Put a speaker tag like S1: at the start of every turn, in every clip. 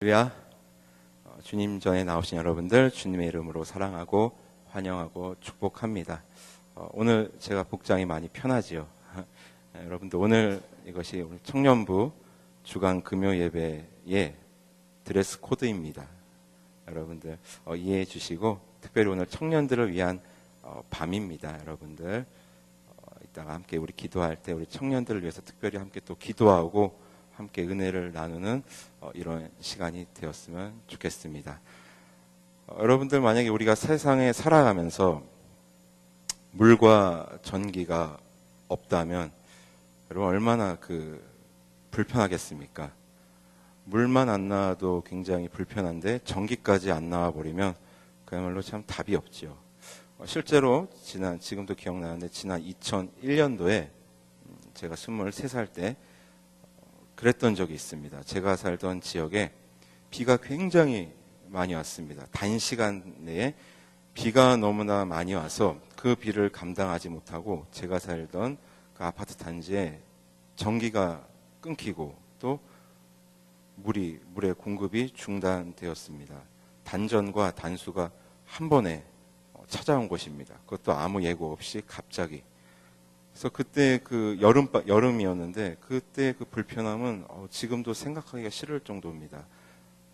S1: 할렐루야. 주님 전에 나오신 여러분들 주님의 이름으로 사랑하고 환영하고 축복합니다. 오늘 제가 복장이 많이 편하지요. 여러분들 오늘 이것이 우리 청년부 주간 금요 예배의 드레스 코드입니다. 여러분들 이해해 주시고, 특별히 오늘 청년들을 위한 밤입니다. 여러분들 이따가 함께 우리 기도할 때 우리 청년들을 위해서 특별히 함께 또 기도하고 함께 은혜를 나누는 이런 시간이 되었으면 좋겠습니다. 여러분들 만약에 우리가 세상에 살아가면서 물과 전기가 없다면 여러분 얼마나 불편하겠습니까? 물만 안 나와도 굉장히 불편한데 전기까지 안 나와 버리면 그야말로 참 답이 없죠. 실제로 지금도 기억나는데 지난 2001년도에 제가 23살 때 그랬던 적이 있습니다. 제가 살던 지역에 비가 굉장히 많이 왔습니다. 단시간 내에 비가 너무나 많이 와서 그 비를 감당하지 못하고 제가 살던 그 아파트 단지에 전기가 끊기고 또 물의 공급이 중단되었습니다. 단전과 단수가 한 번에 찾아온 것입니다. 그것도 아무 예고 없이 갑자기. 그래서 그때 여름이었는데 그때 그 불편함은 지금도 생각하기가 싫을 정도입니다.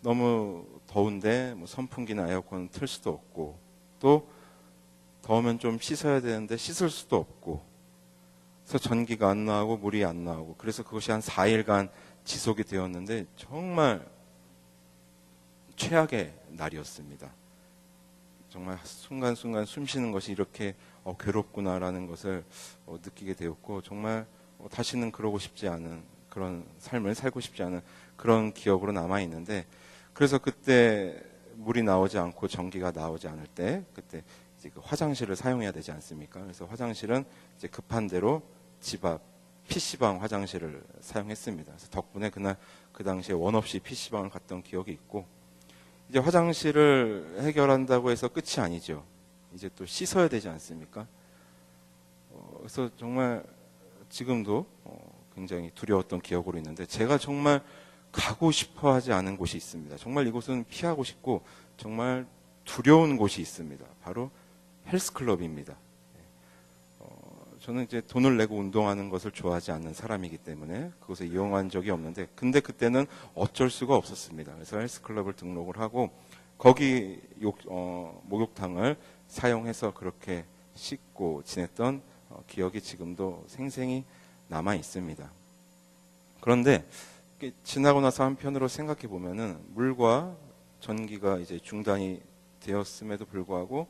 S1: 너무 더운데 선풍기나 에어컨 틀 수도 없고, 또 더우면 좀 씻어야 되는데 씻을 수도 없고, 그래서 전기가 안 나오고 물이 안 나오고, 그래서 그것이 한 4일간 지속이 되었는데 정말 최악의 날이었습니다. 정말 순간순간 숨 쉬는 것이 이렇게 괴롭구나라는 것을 느끼게 되었고, 정말 다시는 그러고 싶지 않은 그런 삶을 살고 싶지 않은 그런 기억으로 남아있는데, 그래서 그때 물이 나오지 않고 전기가 나오지 않을 때 그때 이제 그 화장실을 사용해야 되지 않습니까? 그래서 화장실은 이제 급한 대로 집 앞 PC방 화장실을 사용했습니다. 그래서 덕분에 그 당시에 원 없이 PC방을 갔던 기억이 있고, 이제 화장실을 해결한다고 해서 끝이 아니죠. 이제 또 씻어야 되지 않습니까? 그래서 정말 지금도 굉장히 두려웠던 기억으로 있는데, 제가 정말 가고 싶어 하지 않은 곳이 있습니다. 정말 이곳은 피하고 싶고 정말 두려운 곳이 있습니다. 바로 헬스클럽입니다. 저는 이제 돈을 내고 운동하는 것을 좋아하지 않는 사람이기 때문에 그곳에 이용한 적이 없는데, 근데 그때는 어쩔 수가 없었습니다. 그래서 헬스클럽을 등록을 하고 거기 목욕탕을 사용해서 그렇게 씻고 지냈던 기억이 지금도 생생히 남아 있습니다. 그런데 지나고 나서 한편으로 생각해 보면은 물과 전기가 이제 중단이 되었음에도 불구하고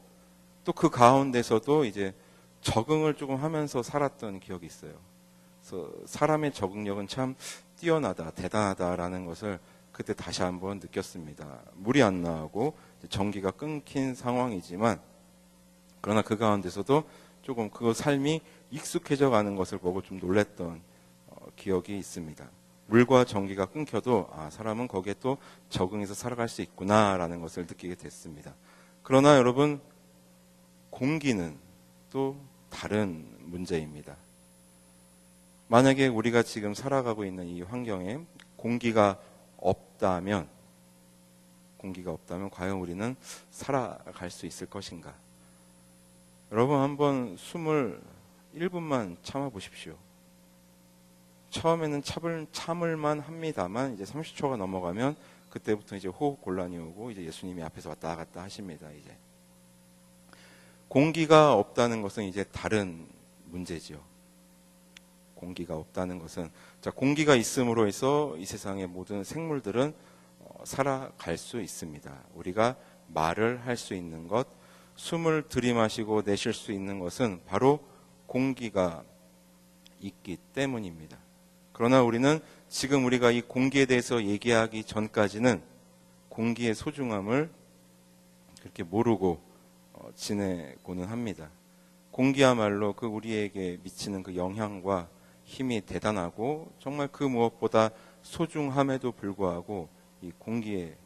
S1: 또 그 가운데서도 이제 적응을 조금 하면서 살았던 기억이 있어요. 그래서 사람의 적응력은 참 뛰어나다, 대단하다라는 것을 그때 다시 한번 느꼈습니다. 물이 안 나오고 전기가 끊긴 상황이지만, 그러나 그 가운데서도 조금 그 삶이 익숙해져 가는 것을 보고 좀 놀랐던 기억이 있습니다. 물과 전기가 끊겨도 사람은 거기에 또 적응해서 살아갈 수 있구나라는 것을 느끼게 됐습니다. 그러나 여러분, 공기는 또 다른 문제입니다. 만약에 우리가 지금 살아가고 있는 이 환경에 공기가 없다면 과연 우리는 살아갈 수 있을 것인가? 여러분, 한번 숨을 1분만 참아 보십시오. 처음에는 참을만 합니다만 이제 30초가 넘어가면 그때부터 이제 호흡 곤란이 오고 이제 예수님이 앞에서 왔다 갔다 하십니다. 이제 공기가 없다는 것은 이제 다른 문제지요. 공기가 없다는 것은, 공기가 있음으로 해서 이 세상의 모든 생물들은 살아갈 수 있습니다. 우리가 말을 할 수 있는 것, 숨을 들이마시고 내쉴 수 있는 것은 바로 공기가 있기 때문입니다. 그러나 우리는 지금 우리가 이 공기에 대해서 얘기하기 전까지는 공기의 소중함을 그렇게 모르고 지내고는 합니다. 공기야말로 우리에게 미치는 그 영향과 힘이 대단하고 정말 그 무엇보다 소중함에도 불구하고 이 공기의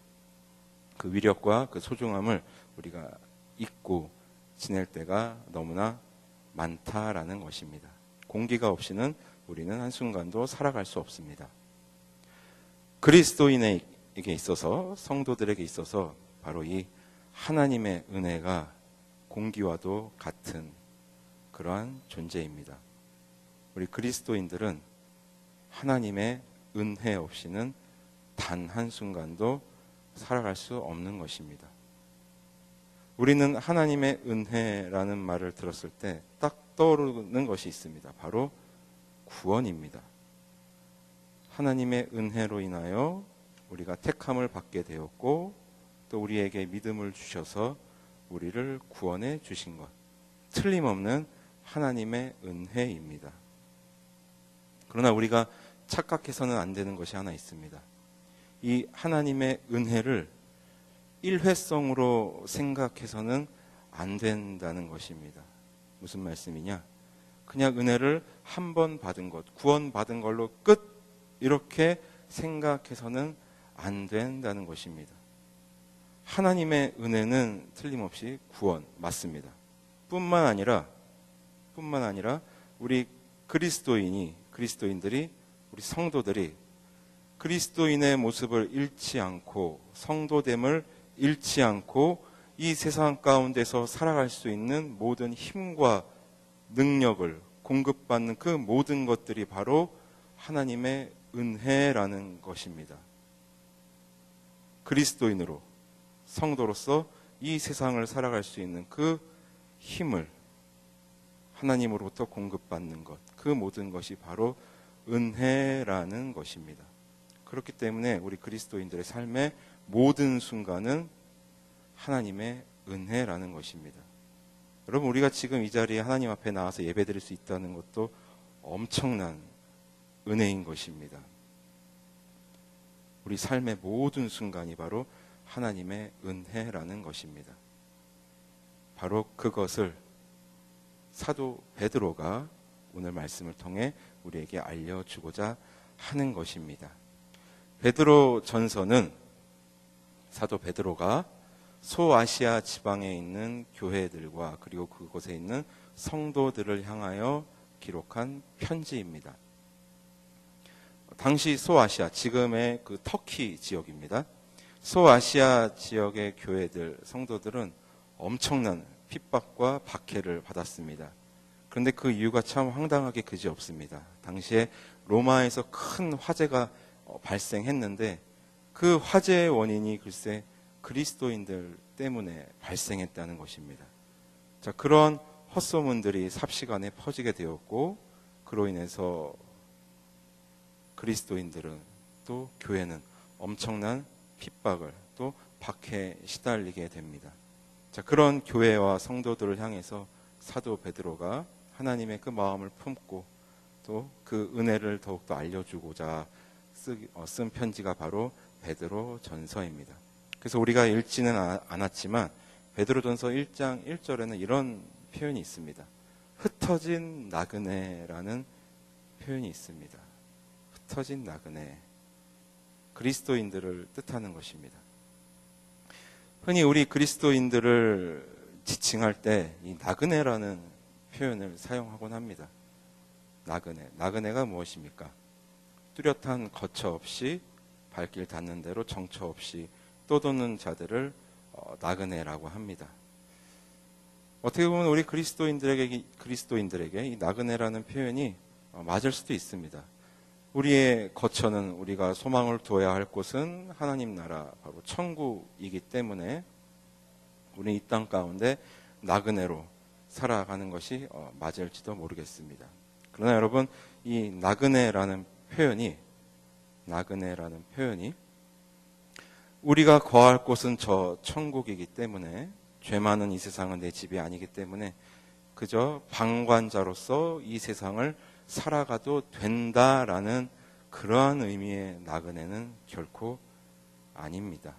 S1: 그 위력과 그 소중함을 우리가 잊고 지낼 때가 너무나 많다라는 것입니다. 공기가 없이는 우리는 한순간도 살아갈 수 없습니다. 그리스도인의 있어서, 성도들에게 있어서 바로 이 하나님의 은혜가 공기와도 같은 그러한 존재입니다. 우리 그리스도인들은 하나님의 은혜 없이는 단 한순간도 살아갈 수 없는 것입니다. 우리는 하나님의 은혜라는 말을 들었을 때 딱 떠오르는 것이 있습니다. 바로 구원입니다. 하나님의 은혜로 인하여 우리가 택함을 받게 되었고 또 우리에게 믿음을 주셔서 우리를 구원해 주신 것, 틀림없는 하나님의 은혜입니다. 그러나 우리가 착각해서는 안 되는 것이 하나 있습니다. 이 하나님의 은혜를 일회성으로 생각해서는 안 된다는 것입니다. 무슨 말씀이냐? 그냥 은혜를 한 번 받은 것, 구원받은 걸로 끝, 이렇게 생각해서는 안 된다는 것입니다. 하나님의 은혜는 틀림없이 구원 맞습니다. 뿐만 아니라 우리 그리스도인들이, 우리 성도들이 그리스도인의 모습을 잃지 않고 성도됨을 잃지 않고 이 세상 가운데서 살아갈 수 있는 모든 힘과 능력을 공급받는 그 모든 것들이 바로 하나님의 은혜라는 것입니다. 그리스도인으로, 성도로서 이 세상을 살아갈 수 있는 그 힘을 하나님으로부터 공급받는 것, 그 모든 것이 바로 은혜라는 것입니다. 그렇기 때문에 우리 그리스도인들의 삶의 모든 순간은 하나님의 은혜라는 것입니다. 여러분, 우리가 지금 이 자리에 하나님 앞에 나와서 예배드릴 수 있다는 것도 엄청난 은혜인 것입니다. 우리 삶의 모든 순간이 바로 하나님의 은혜라는 것입니다. 바로 그것을 사도 베드로가 오늘 말씀을 통해 우리에게 알려주고자 하는 것입니다. 베드로 전서는 사도 베드로가 소아시아 지방에 있는 교회들과 그리고 그곳에 있는 성도들을 향하여 기록한 편지입니다. 당시 소아시아, 지금의 그 터키 지역입니다. 소아시아 지역의 교회들, 성도들은 엄청난 핍박과 박해를 받았습니다. 그런데 그 이유가 참 황당하게 그지없습니다. 당시에 로마에서 큰 화재가 발생했는데 그 화재의 원인이 글쎄 그리스도인들 때문에 발생했다는 것입니다. 자, 그런 헛소문들이 삽시간에 퍼지게 되었고 그로 인해서 그리스도인들은 또 교회는 엄청난 핍박을 또 박해에 시달리게 됩니다. 자, 그런 교회와 성도들을 향해서 사도 베드로가 하나님의 그 마음을 품고 또 그 은혜를 더욱더 알려주고자 쓴 편지가 바로 베드로 전서입니다. 그래서 우리가 읽지는 않았지만 베드로 전서 1장 1절에는 이런 표현이 있습니다. 흩어진 나그네라는 표현이 있습니다. 흩어진 나그네, 그리스도인들을 뜻하는 것입니다. 흔히 우리 그리스도인들을 지칭할 때 이 나그네라는 표현을 사용하곤 합니다. 나그네가 무엇입니까? 뚜렷한 거처 없이 발길 닿는 대로 정처 없이 떠도는 자들을 나그네라고 합니다. 어떻게 보면 우리 그리스도인들에게 이 나그네라는 표현이 맞을 수도 있습니다. 우리의 거처는, 우리가 소망을 두어야 할 곳은 하나님 나라, 바로 천국이기 때문에 우리 이 땅 가운데 나그네로 살아가는 것이 맞을지도 모르겠습니다. 그러나 여러분, 이 나그네라는 표현이 우리가 거할 곳은 저 천국이기 때문에, 죄 많은 이 세상은 내 집이 아니기 때문에 그저 방관자로서 이 세상을 살아가도 된다라는 그러한 의미의 나그네는 결코 아닙니다.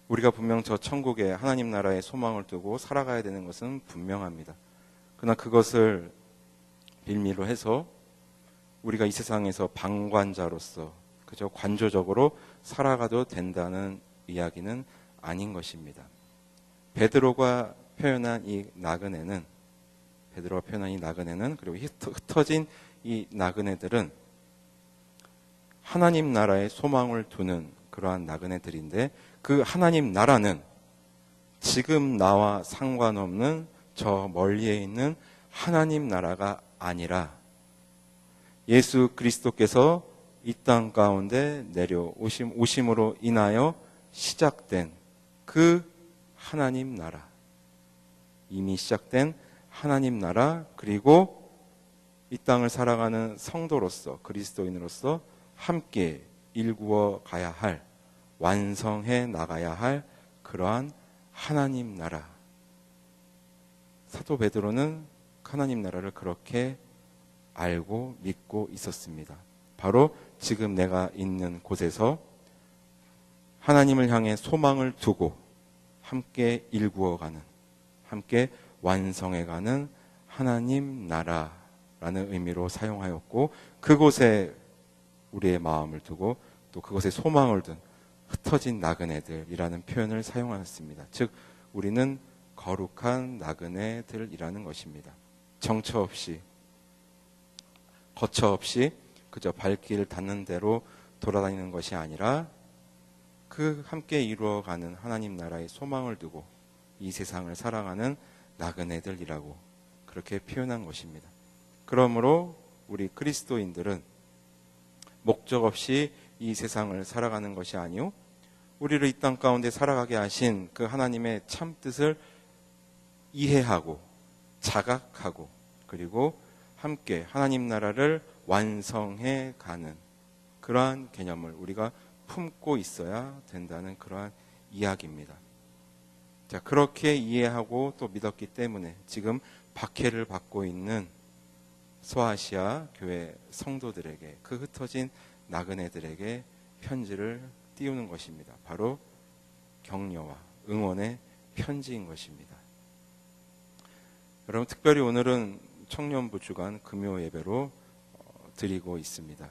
S1: 우리가 분명 저 천국에 하나님 나라의 소망을 두고 살아가야 되는 것은 분명합니다. 그러나 그것을 빌미로 해서 우리가 이 세상에서 방관자로서 그저 관조적으로 살아가도 된다는 이야기는 아닌 것입니다. 베드로가 표현한 이 나그네는 그리고 흩어진 이 나그네들은 하나님 나라에 소망을 두는 그러한 나그네들인데, 그 하나님 나라는 지금 나와 상관없는 저 멀리에 있는 하나님 나라가 아니라 예수 그리스도께서 이 땅 가운데 오심으로 인하여 시작된 그 하나님 나라, 이미 시작된 하나님 나라, 그리고 이 땅을 살아가는 성도로서, 그리스도인으로서 함께 일구어 가야 할, 완성해 나가야 할 그러한 하나님 나라. 사도 베드로는 하나님 나라를 그렇게 알고 믿고 있었습니다. 바로 지금 내가 있는 곳에서 하나님을 향해 소망을 두고 함께 일구어가는, 함께 완성해가는 하나님 나라라는 의미로 사용하였고, 그곳에 우리의 마음을 두고 또 그것에 소망을 둔 흩어진 나그네들이라는 표현을 사용하였습니다. 즉 우리는 거룩한 나그네들이라는 것입니다. 정처 없이, 거처 없이 그저 발길 닿는 대로 돌아다니는 것이 아니라 그 함께 이루어가는 하나님 나라의 소망을 두고 이 세상을 살아가는 나그네들이라고 그렇게 표현한 것입니다. 그러므로 우리 그리스도인들은 목적 없이 이 세상을 살아가는 것이 아니요, 우리를 이 땅 가운데 살아가게 하신 그 하나님의 참 뜻을 이해하고 자각하고, 그리고 함께 하나님 나라를 완성해 가는 그러한 개념을 우리가 품고 있어야 된다는 그러한 이야기입니다. 자, 그렇게 이해하고 또 믿었기 때문에 지금 박해를 받고 있는 소아시아 교회 성도들에게, 그 흩어진 나그네들에게 편지를 띄우는 것입니다. 바로 격려와 응원의 편지인 것입니다. 여러분, 특별히 오늘은 청년부 주간 금요 예배로 드리고 있습니다.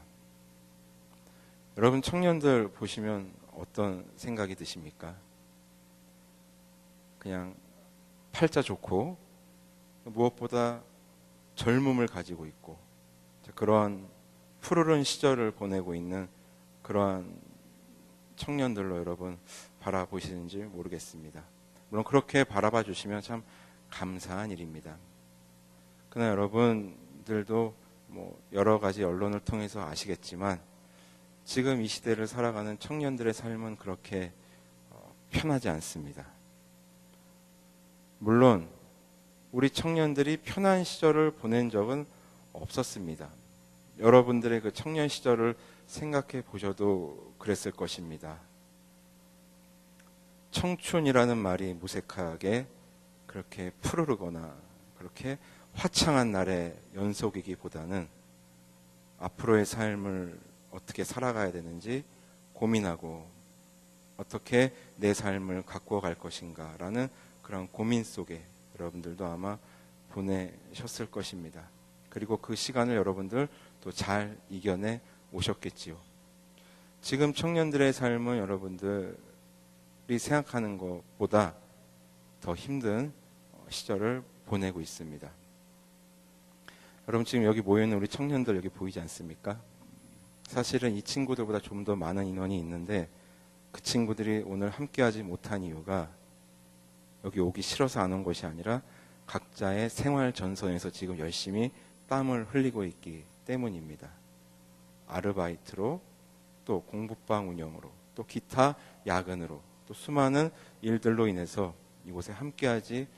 S1: 여러분, 청년들 보시면 어떤 생각이 드십니까? 그냥 팔자 좋고 무엇보다 젊음을 가지고 있고 그러한 푸르른 시절을 보내고 있는 그러한 청년들로 여러분 바라보시는지 모르겠습니다. 물론 그렇게 바라봐 주시면 참 감사한 일입니다. 그러나 여러분들도 여러 가지 언론을 통해서 아시겠지만 지금 이 시대를 살아가는 청년들의 삶은 그렇게 편하지 않습니다. 물론 우리 청년들이 편한 시절을 보낸 적은 없었습니다. 여러분들의 그 청년 시절을 생각해 보셔도 그랬을 것입니다. 청춘이라는 말이 무색하게 그렇게 푸르르거나 그렇게 화창한 날의 연속이기보다는 앞으로의 삶을 어떻게 살아가야 되는지 고민하고 어떻게 내 삶을 가꾸어 갈 것인가라는 그런 고민 속에 여러분들도 아마 보내셨을 것입니다. 그리고 그 시간을 여러분들 또 잘 이겨내 오셨겠지요. 지금 청년들의 삶은 여러분들이 생각하는 것보다 더 힘든 시절을 보내고 있습니다. 여러분, 지금 여기 모여있는 우리 청년들 여기 보이지 않습니까? 사실은 이 친구들보다 좀 더 많은 인원이 있는데 그 친구들이 오늘 함께하지 못한 이유가 여기 오기 싫어서 안 온 것이 아니라 각자의 생활 전선에서 지금 열심히 땀을 흘리고 있기 때문입니다. 아르바이트로, 또 공부방 운영으로, 또 기타 야근으로, 또 수많은 일들로 인해서 이곳에 함께하지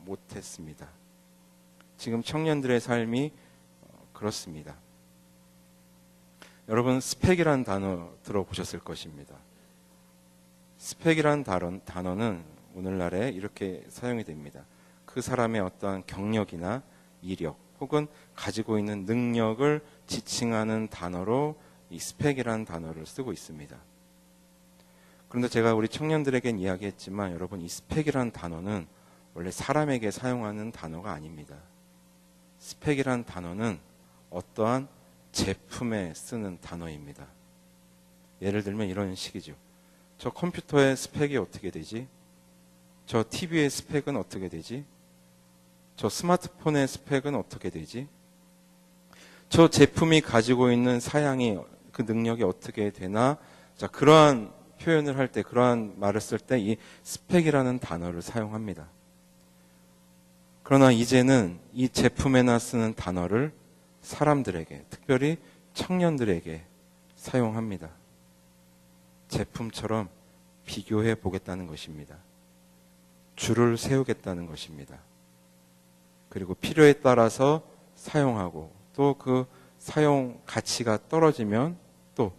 S1: 못했습니다. 지금 청년들의 삶이 그렇습니다. 여러분, 스펙이란 단어 들어보셨을 것입니다. 스펙이란 단어는 오늘날에 이렇게 사용이 됩니다. 그 사람의 어떠한 경력이나 이력 혹은 가지고 있는 능력을 지칭하는 단어로 이 스펙이라는 단어를 쓰고 있습니다. 그런데 제가 우리 청년들에겐 이야기했지만 여러분, 이 스펙이라는 단어는 원래 사람에게 사용하는 단어가 아닙니다. 스펙이라는 단어는 어떠한 제품에 쓰는 단어입니다. 예를 들면 이런 식이죠. 저 컴퓨터의 스펙이 어떻게 되지? 저 TV의 스펙은 어떻게 되지? 저 스마트폰의 스펙은 어떻게 되지? 저 제품이 가지고 있는 사양이 그 능력이 어떻게 되나? 자, 그러한 표현을 할 때, 그러한 말을 쓸 때 이 스펙이라는 단어를 사용합니다. 그러나 이제는 이 제품에나 쓰는 단어를 사람들에게, 특별히 청년들에게 사용합니다. 제품처럼 비교해 보겠다는 것입니다. 줄을 세우겠다는 것입니다. 그리고 필요에 따라서 사용하고 또 그 사용 가치가 떨어지면 또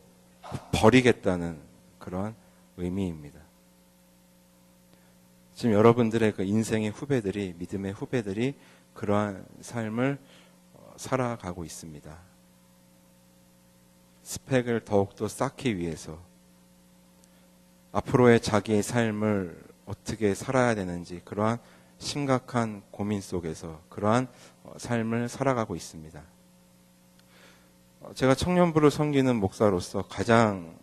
S1: 버리겠다는 그런 의미입니다. 지금 여러분들의 그 인생의 후배들이, 믿음의 후배들이 그러한 삶을 살아가고 있습니다. 스펙을 더욱더 쌓기 위해서 앞으로의 자기의 삶을 어떻게 살아야 되는지 그러한 심각한 고민 속에서 그러한 삶을 살아가고 있습니다. 제가 청년부를 섬기는 목사로서 가장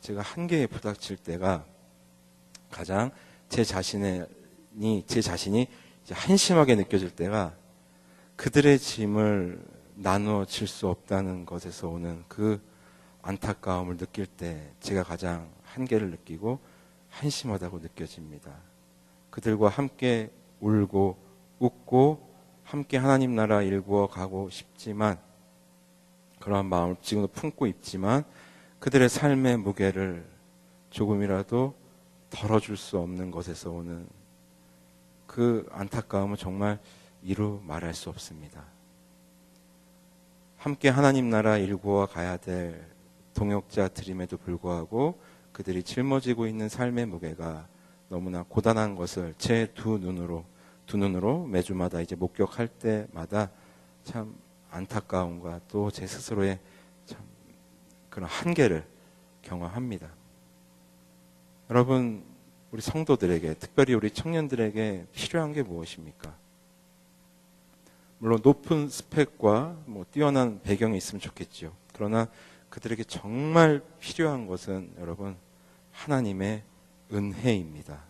S1: 제가 한계에 부닥칠 때가 가장 제 자신이 이제 한심하게 느껴질 때가 그들의 짐을 나누어 질 수 없다는 것에서 오는 그 안타까움을 느낄 때 제가 가장 한계를 느끼고 한심하다고 느껴집니다. 그들과 함께 울고 웃고 함께 하나님 나라 일구어 가고 싶지만 그러한 마음을 지금도 품고 있지만 그들의 삶의 무게를 조금이라도 덜어줄 수 없는 것에서 오는 그 안타까움은 정말 이루 말할 수 없습니다. 함께 하나님 나라 일구어 가야 될 동역자들임에도 불구하고 그들이 짊어지고 있는 삶의 무게가 너무나 고단한 것을 제 두 눈으로 매주마다 이제 목격할 때마다 참 안타까움과 또 제 스스로의 참 그런 한계를 경험합니다. 여러분, 우리 성도들에게, 특별히 우리 청년들에게 필요한 게 무엇입니까? 물론 높은 스펙과 뛰어난 배경이 있으면 좋겠죠. 그러나 그들에게 정말 필요한 것은 여러분 하나님의 은혜입니다.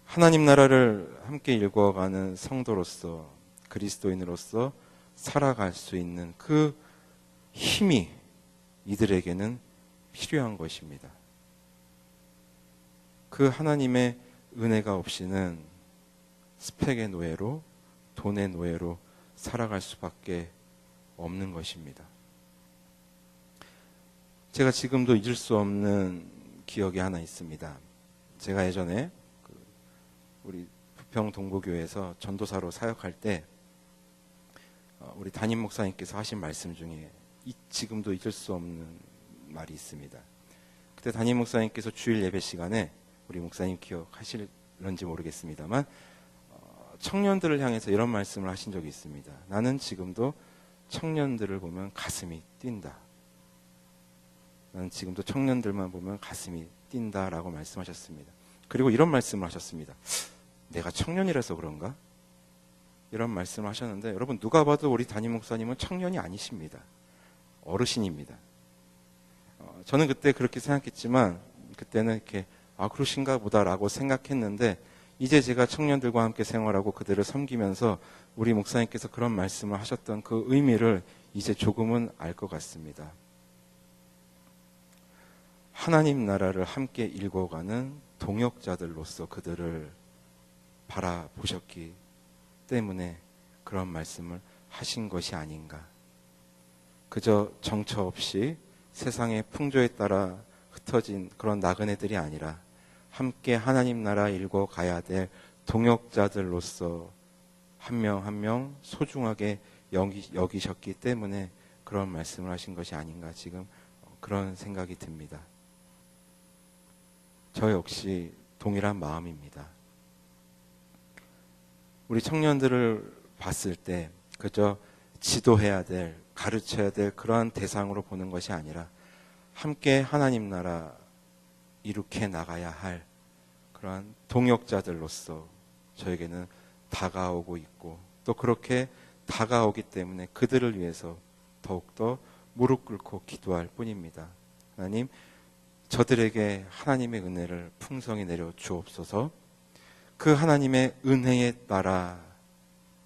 S1: 하나님 나라를 함께 일궈가는 성도로서 그리스도인으로서 살아갈 수 있는 그 힘이 이들에게는 필요한 것입니다. 그 하나님의 은혜가 없이는 스펙의 노예로 돈의 노예로 살아갈 수밖에 없는 것입니다. 제가 지금도 잊을 수 없는 기억이 하나 있습니다. 제가 예전에 우리 부평 동부교회에서 전도사로 사역할 때 우리 담임 목사님께서 하신 말씀 중에 지금도 잊을 수 없는 말이 있습니다. 그때 담임 목사님께서 주일 예배 시간에 우리 목사님 기억하실런지 모르겠습니다만 청년들을 향해서 이런 말씀을 하신 적이 있습니다. 나는 지금도 청년들을 보면 가슴이 뛴다. 나는 지금도 청년들만 보면 가슴이 뛴다라고 말씀하셨습니다. 그리고 이런 말씀을 하셨습니다. 내가 청년이라서 그런가? 이런 말씀을 하셨는데 여러분 누가 봐도 우리 담임 목사님은 청년이 아니십니다. 어르신입니다. 저는 그때 그렇게 생각했지만 그때는 이렇게 그러신가 보다라고 생각했는데 이제 제가 청년들과 함께 생활하고 그들을 섬기면서 우리 목사님께서 그런 말씀을 하셨던 그 의미를 이제 조금은 알 것 같습니다. 하나님 나라를 함께 일궈가는 동역자들로서 그들을 바라보셨기 때문에 그런 말씀을 하신 것이 아닌가. 그저 정처 없이 세상의 풍조에 따라 흩어진 그런 나그네들이 아니라 함께 하나님 나라 일궈 가야 될 동역자들로서 한 명 한 명 소중하게 여기셨기 때문에 그런 말씀을 하신 것이 아닌가 지금 그런 생각이 듭니다. 저 역시 동일한 마음입니다. 우리 청년들을 봤을 때 그저 지도해야 될, 가르쳐야 될 그러한 대상으로 보는 것이 아니라 함께 하나님 나라 이룩해 나가야 할 그러한 동역자들로서 저에게는 다가오고 있고 또 그렇게 다가오기 때문에 그들을 위해서 더욱더 무릎 꿇고 기도할 뿐입니다. 하나님, 저들에게 하나님의 은혜를 풍성히 내려 주옵소서. 그 하나님의 은혜에 따라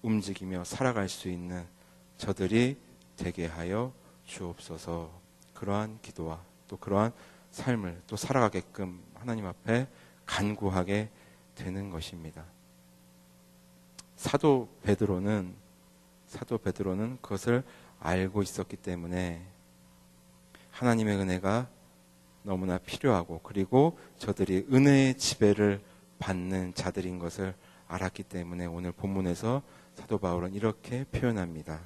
S1: 움직이며 살아갈 수 있는 저들이 되게 하여 주옵소서. 그러한 기도와 또 그러한 삶을 또 살아가게끔 하나님 앞에 간구하게 되는 것입니다. 사도 베드로는 그것을 알고 있었기 때문에 하나님의 은혜가 너무나 필요하고 그리고 저들이 은혜의 지배를 받는 자들인 것을 알았기 때문에 오늘 본문에서 사도 바울은 이렇게 표현합니다.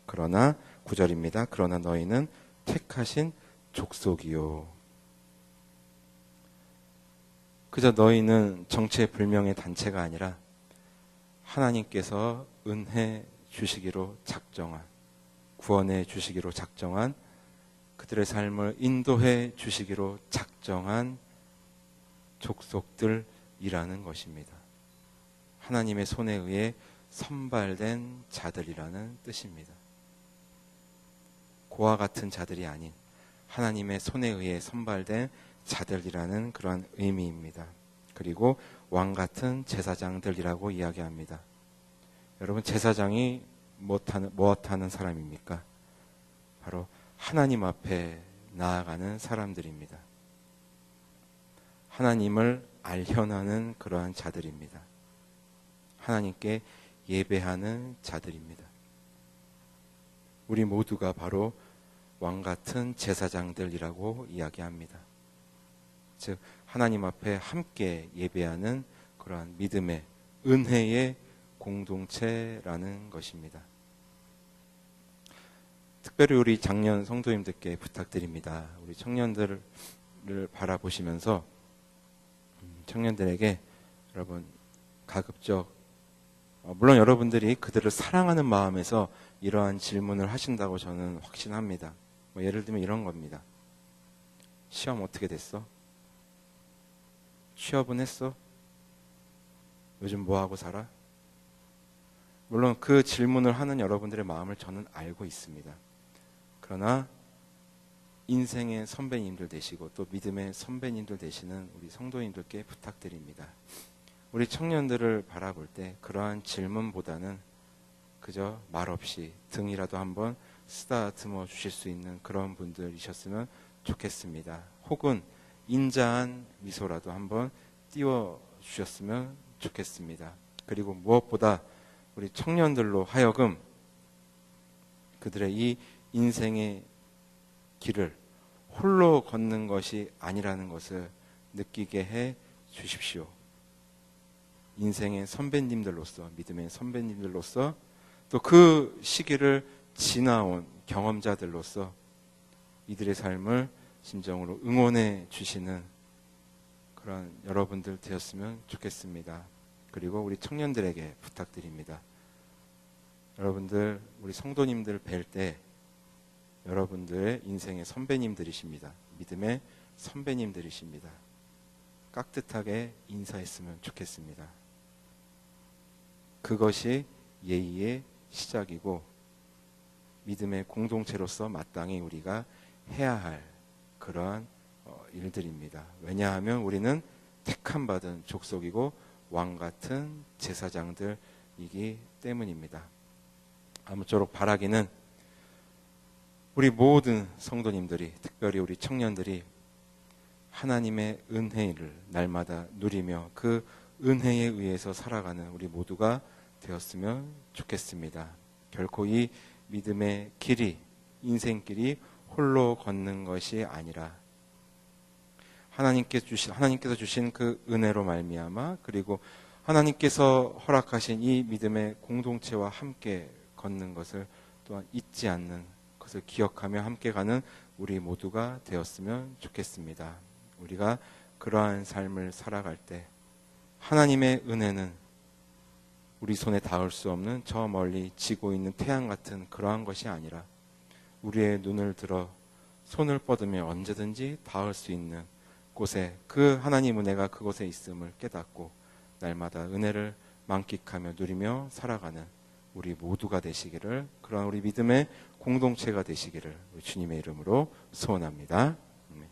S1: 그러나 9절입니다. 그러나 너희는 택하신 족속이요. 그저 너희는 정체불명의 단체가 아니라 하나님께서 은혜 주시기로 작정한, 구원해 주시기로 작정한, 그들의 삶을 인도해 주시기로 작정한 족속들이라는 것입니다. 하나님의 손에 의해 선발된 자들이라는 뜻입니다. 고와 같은 자들이 아닌 하나님의 손에 의해 선발된 자들이라는 그러한 의미입니다. 그리고 왕 같은 제사장들이라고 이야기합니다. 여러분, 제사장이 무엇하는 사람입니까? 바로 하나님 앞에 나아가는 사람들입니다. 하나님을 알현하는 그러한 자들입니다. 하나님께 예배하는 자들입니다. 우리 모두가 바로 왕 같은 제사장들이라고 이야기합니다. 즉 하나님 앞에 함께 예배하는 그러한 믿음의 은혜의 공동체라는 것입니다. 특별히 우리 장년 성도님들께 부탁드립니다. 우리 청년들을 바라보시면서 청년들에게 여러분 가급적 물론 여러분들이 그들을 사랑하는 마음에서 이러한 질문을 하신다고 저는 확신합니다. 예를 들면 이런 겁니다. 시험 어떻게 됐어? 취업은 했어? 요즘 뭐하고 살아? 물론 그 질문을 하는 여러분들의 마음을 저는 알고 있습니다. 그러나 인생의 선배님들 되시고 또 믿음의 선배님들 되시는 우리 성도님들께 부탁드립니다. 우리 청년들을 바라볼 때 그러한 질문보다는 그저 말없이 등이라도 한번 쓰다듬어 주실 수 있는 그런 분들이셨으면 좋겠습니다. 혹은 인자한 미소라도 한번 띄워 주셨으면 좋겠습니다. 그리고 무엇보다 우리 청년들로 하여금 그들의 이 인생의 길을 홀로 걷는 것이 아니라는 것을 느끼게 해 주십시오. 인생의 선배님들로서, 믿음의 선배님들로서 또 그 시기를 지나온 경험자들로서 이들의 삶을 진정으로 응원해 주시는 그런 여러분들 되었으면 좋겠습니다. 그리고 우리 청년들에게 부탁드립니다. 여러분들, 우리 성도님들 뵐 때 여러분들의 인생의 선배님들이십니다. 믿음의 선배님들이십니다. 깍듯하게 인사했으면 좋겠습니다. 그것이 예의의 시작이고 믿음의 공동체로서 마땅히 우리가 해야 할 그러한 일들입니다. 왜냐하면 우리는 택함 받은 족속이고 왕 같은 제사장들이기 때문입니다. 아무쪼록 바라기는 우리 모든 성도님들이, 특별히 우리 청년들이 하나님의 은혜를 날마다 누리며 그 은혜에 의해서 살아가는 우리 모두가 되었으면 좋겠습니다. 결코 이 믿음의 길이, 인생길이 홀로 걷는 것이 아니라 하나님께서 주신 그 은혜로 말미암아 그리고 하나님께서 허락하신 이 믿음의 공동체와 함께 걷는 것을 또한 잊지 않는 것을 기억하며 함께 가는 우리 모두가 되었으면 좋겠습니다. 우리가 그러한 삶을 살아갈 때 하나님의 은혜는 우리 손에 닿을 수 없는 저 멀리 지고 있는 태양 같은 그러한 것이 아니라 우리의 눈을 들어 손을 뻗으며 언제든지 닿을 수 있는 곳에 그 하나님 은혜가 그곳에 있음을 깨닫고 날마다 은혜를 만끽하며 누리며 살아가는 우리 모두가 되시기를, 그러한 우리 믿음의 공동체가 되시기를 주님의 이름으로 소원합니다. 아멘.